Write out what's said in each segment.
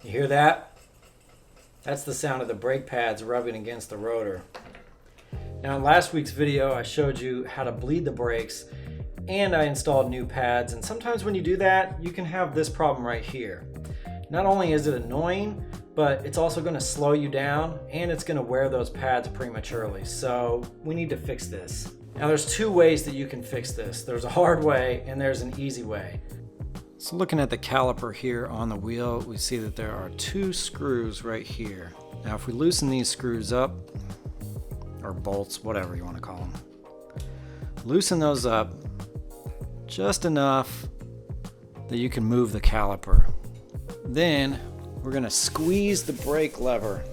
You hear that? That's the sound of the brake pads rubbing against the rotor. Now in last week's video, I showed you how to bleed the brakes and I installed new pads. And sometimes when you do that, you can have this problem right here. Not only is it annoying, but it's also going to slow you down and it's going to wear those pads prematurely. So we need to fix this. Now there's two ways that you can fix this. There's a hard way and there's an easy way. So looking at the caliper here on the wheel, we see that there are two screws right here. Now if we loosen these screws up, or bolts, whatever you want to call them, loosen those up just enough that you can move the caliper. Then we're going to squeeze the brake lever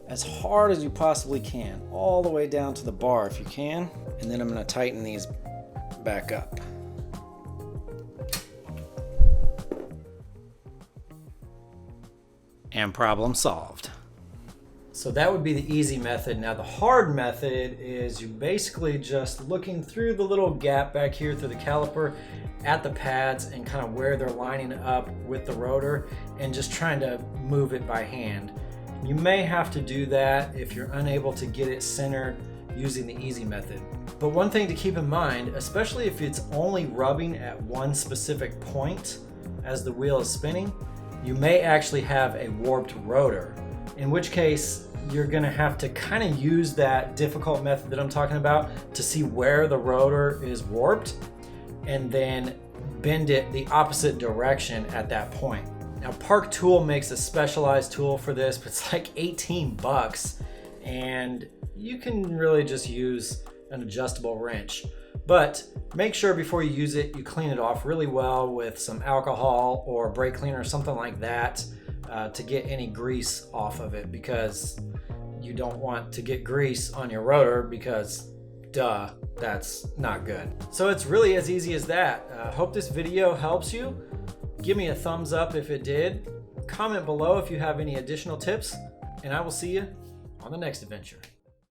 as hard as you possibly can, all the way down to the bar if you can, and then I'm going to tighten these back up. And problem solved. So that would be the easy method. Now the hard method is you basically just looking through the little gap back here through the caliper at the pads and kind of where they're lining up with the rotor and just trying to move it by hand. You may have to do that if you're unable to get it centered using the easy method. But one thing to keep in mind, especially if it's only rubbing at one specific point as the wheel is spinning, you may actually have a warped rotor, in which case you're going to have to kind of use that difficult method that I'm talking about to see where the rotor is warped and then bend it the opposite direction at that point. Now Park Tool makes a specialized tool for this, but it's like 18 bucks and you can really just use an adjustable wrench. But make sure before you use it, you clean it off really well with some alcohol or brake cleaner or something like that to get any grease off of it, because you don't want to get grease on your rotor because duh, that's not good. So it's really as easy as that. Hope this video helps you. Give me a thumbs up if it did. Comment below if you have any additional tips, and I will see you on the next adventure.